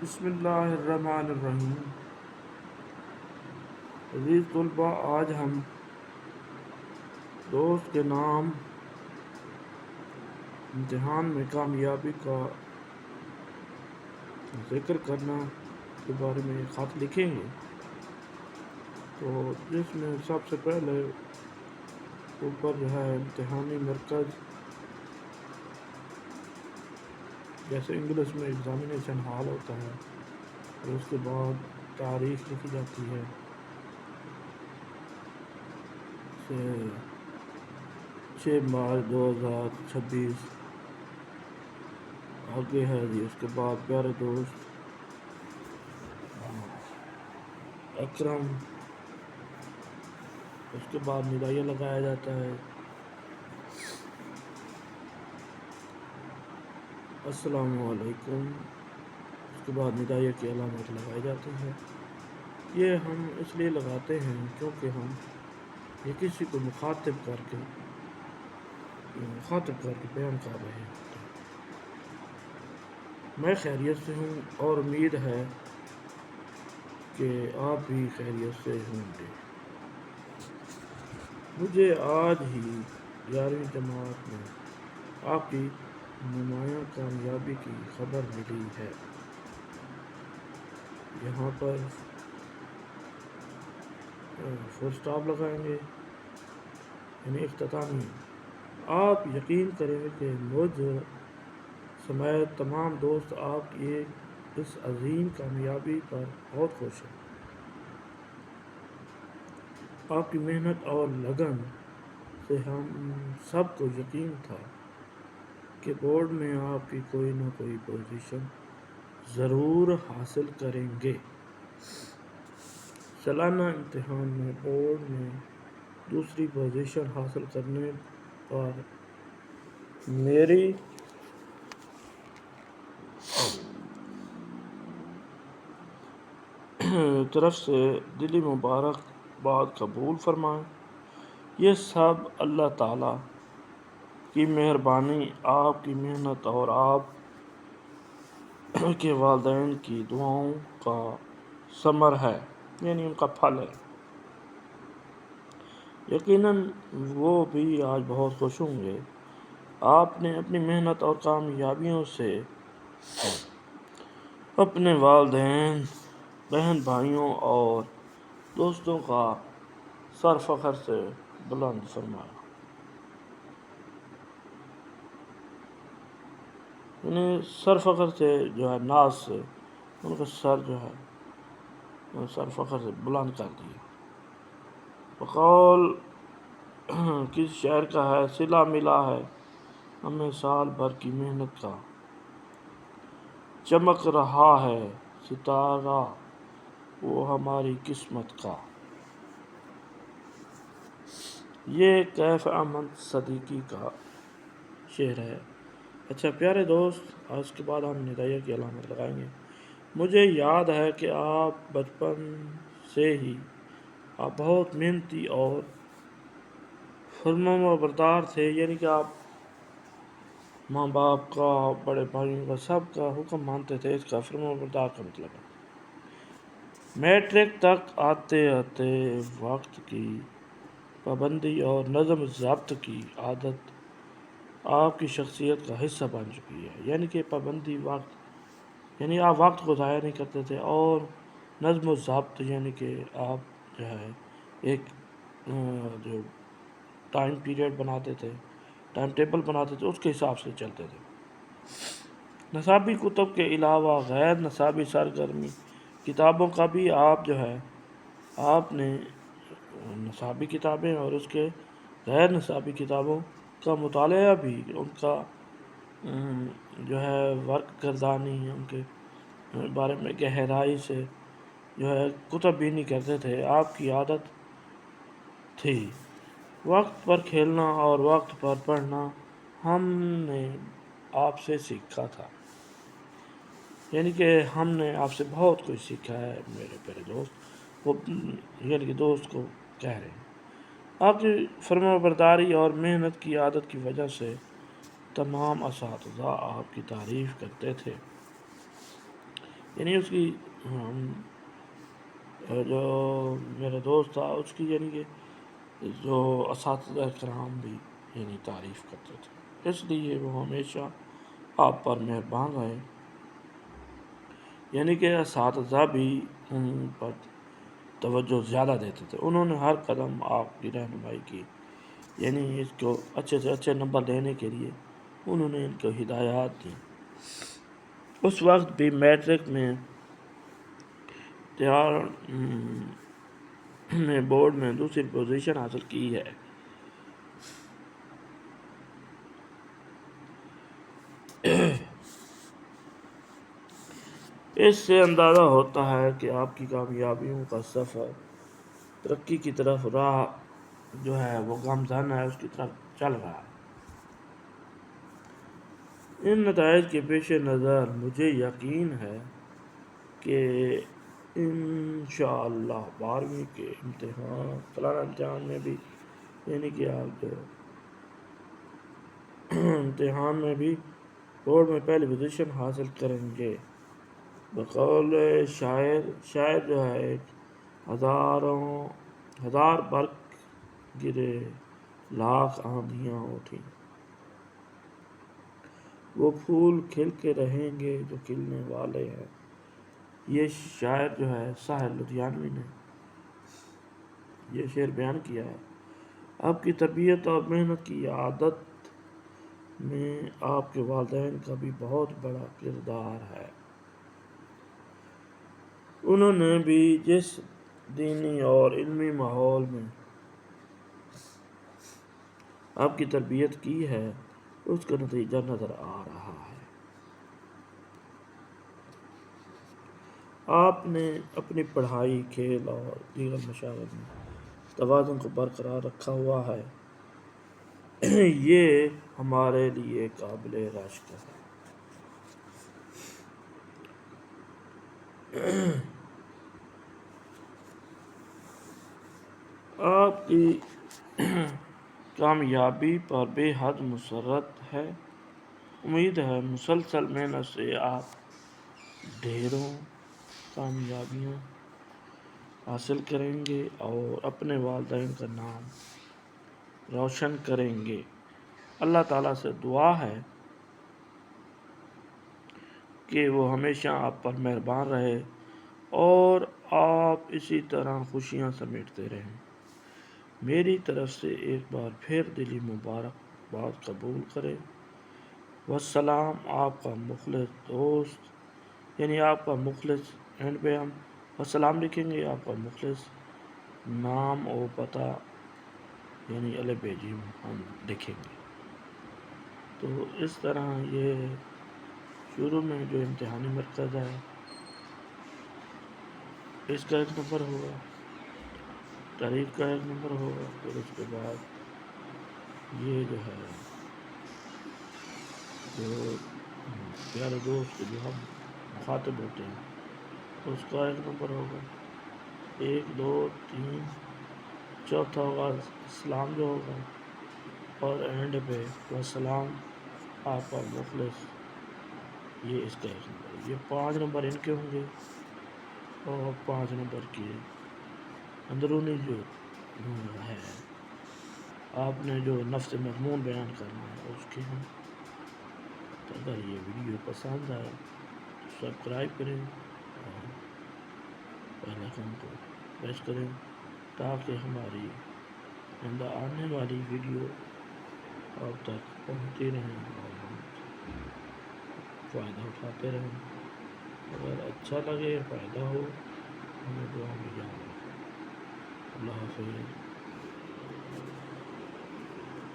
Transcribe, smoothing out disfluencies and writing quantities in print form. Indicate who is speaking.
Speaker 1: بسم اللہ الرحمن الرحیم۔ عزیز طلباء، آج ہم دوست کے نام امتحان میں کامیابی کا ذکر کرنا کے بارے میں ایک خط لکھیں گے، تو جس میں سب سے پہلے اوپر جو ہے امتحانی مرکز، جیسے انگلش میں ایگزامینیشن ہال ہوتا ہے، اور اس کے بعد تاریخ لکھی جاتی ہے، 6 مارچ 2026۔ آگے ہے جی اس کے بعد پیارے دوست اکرم، اس کے بعد ندائیہ لگایا جاتا ہے، السلام علیکم، اس کے بعد ندائیہ کی علامت لگائی جاتی ہے۔ یہ ہم اس لیے لگاتے ہیں کیونکہ ہم یہ کسی کو مخاطب کر کے بیان کر رہے ہیں۔ میں خیریت سے ہوں اور امید ہے کہ آپ بھی خیریت سے ہوں گے۔ مجھے آج ہی 11ویں جماعت میں آپ کی نمایاں کامیابی کی خبر ملی ہے۔ یہاں پر فل سٹاپ لگائیں گے، یعنی اختتامی۔ آپ یقین کریں کہ مجھ سمیت تمام دوست آپ کی اس عظیم کامیابی پر بہت خوش ہیں۔ آپ کی محنت اور لگن سے ہم سب کو یقین تھا کہ بورڈ میں آپ کی کوئی نہ کوئی پوزیشن ضرور حاصل کریں گے۔ سالانہ امتحان میں بورڈ میں دوسری پوزیشن حاصل کرنے پر میری طرف سے دلی مبارکباد قبول فرمائیں۔ یہ سب اللہ تعالیٰ کی مہربانی، آپ کی محنت اور آپ کے والدین کی دعاؤں کا ثمر ہے، یعنی ان کا پھل ہے۔ یقیناً وہ بھی آج بہت خوش ہوں گے۔ آپ نے اپنی محنت اور کامیابیوں سے اپنے والدین، بہن بھائیوں اور دوستوں کا سر فخر سے بلند فرمایا، یعنی سر فخر سے جو ہے ناز سے ان کا سر جو ہے سر فخر سے بلند کر دیا۔ بقول کس شعر کا ہے، صلہ ملا ہے ہمیں سال بھر کی محنت کا، چمک رہا ہے ستارہ وہ ہماری قسمت کا۔ یہ کیف احمد صدیقی کا شعر ہے۔ اچھا پیارے دوست، اس کے بعد ہم ندائیہ کی علامت لگائیں گے۔ مجھے یاد ہے کہ آپ بچپن سے ہی آپ بہت محنتی اور فرمانبردار تھے، یعنی کہ آپ ماں باپ کا، بڑے بھائیوں کا، سب کا حکم مانتے تھے۔ اس کا فرمانبردار کا مطلب ہے میٹرک تک آتے آتے وقت کی پابندی اور نظم ضبط کی عادت آپ کی شخصیت کا حصہ بن چکی ہے، یعنی کہ پابندی وقت، یعنی آپ وقت کو ضائع نہیں کرتے تھے، اور نظم و ضبط، یعنی کہ آپ جو ہے ایک جو ٹائم پیریڈ بناتے تھے، ٹائم ٹیبل بناتے تھے، اس کے حساب سے چلتے تھے۔ نصابی کتب کے علاوہ غیر نصابی سرگرمی کتابوں کا بھی آپ جو ہے آپ نے نصابی کتابیں اور اس کے غیر نصابی کتابوں کا مطالعہ بھی، ان کا جو ہے ورک گردانی، ان کے بارے میں گہرائی سے جو ہے کتب بینی کرتے تھے۔ آپ کی عادت تھی وقت پر کھیلنا اور وقت پر پڑھنا، ہم نے آپ سے سیکھا تھا، یعنی کہ ہم نے آپ سے بہت کچھ سیکھا ہے میرے پیارے دوست، وہ یعنی کہ دوست کو کہہ رہے ہیں۔ آپ کی فرمانبرداری اور محنت کی عادت کی وجہ سے تمام اساتذہ آپ کی تعریف کرتے تھے۔ یعنی اس کی جو میرا دوست تھا اس کی یعنی کہ جو اساتذہ کرام بھی یعنی تعریف کرتے تھے، اس لیے وہ ہمیشہ آپ پر مہربان رہے، یعنی کہ اساتذہ بھی ان پر توجہ زیادہ دیتے تھے، انہوں نے ہر قدم آپ کی رہنمائی کی، یعنی اس کو اچھے سے اچھے نمبر لینے کے لیے انہوں نے ان کو ہدایات دی۔ اس وقت بھی میٹرک میں تیار نے بورڈ میں دوسری پوزیشن حاصل کی ہے۔ اس سے اندازہ ہوتا ہے کہ آپ کی کامیابیوں کا سفر ترقی کی طرف راہ جو ہے وہ گامزن ہے، اس کی طرف چل رہا ہے۔ ان نتائج کے پیش نظر مجھے یقین ہے کہ انشاءاللہ 12ویں کے سالانہ امتحان میں بھی یعنی کہ آپ جو امتحان میں بھی بورڈ میں پہلی پوزیشن حاصل کریں گے۔ بقول شاعر جو ہے ایک ہزار برق گرے لاکھ آندھیاں اٹھیں، وہ پھول کھل کے رہیں گے جو کھلنے والے ہیں۔ یہ شاعر جو ہے ساحر لدھیانوی نے یہ شعر بیان کیا ہے۔ آپ کی تربیت اور محنت کی عادت میں آپ کے والدین کا بھی بہت بڑا کردار ہے۔ انہوں نے بھی جس دینی اور علمی ماحول میں آپ کی تربیت کی ہے اس کا نتیجہ نظر آ رہا ہے۔ آپ نے اپنی پڑھائی، کھیل اور دیگر مشاغل میں توازن کو برقرار رکھا ہوا ہے، یہ ہمارے لیے قابل رشک ہے۔ آپ کی کامیابی پر بے حد مسرت ہے، امید ہے مسلسل محنت سے آپ ڈھیروں کامیابیاں حاصل کریں گے اور اپنے والدین کا نام روشن کریں گے۔ اللہ تعالیٰ سے دعا ہے کہ وہ ہمیشہ آپ پر مہربان رہے اور آپ اسی طرح خوشیاں سمیٹتے رہیں۔ میری طرف سے ایک بار پھر دلی مبارکباد قبول کریں۔ والسلام، آپ کا مخلص دوست، یعنی آپ کا مخلص اینڈ پہ ہم والسلام لکھیں گے، آپ کا مخلص نام اور پتہ یعنی بیجی ہم لکھیں گے۔ تو اس طرح یہ شروع میں جو امتحانی مرکز ہے اس کا 1 نمبر ہوگا، تاریخ کا 1 نمبر ہوگا، پھر اس کے بعد یہ جو ہے جو پیارے دوست جو ہم مخاطب ہوتے ہیں اس کا 1 نمبر ہوگا، 1 2 3 چوتھا ہوگا اسلام جو ہوگا، اور اینڈ پہ والسلام آپ کا مخلص، یہ اس کا 1 نمبر۔ یہ 5 نمبر ان کے ہوں گے اور 5 نمبر کی اندرونی جو ہے آپ نے جو نفس مضمون بیان کرنا ہے اس کے ہیں۔ تو اگر یہ ویڈیو پسند آئے تو سبسکرائب کریں اور بیل آئیکن کو پریس کریں تاکہ ہماری آنے والی ویڈیو آپ تک پہنچتی رہیں اور ہم فائدہ اٹھاتے رہیں۔ اگر اچھا لگے، فائدہ ہو، ہمیں دعا میں یاد رکھیں۔ اللہ حافظ۔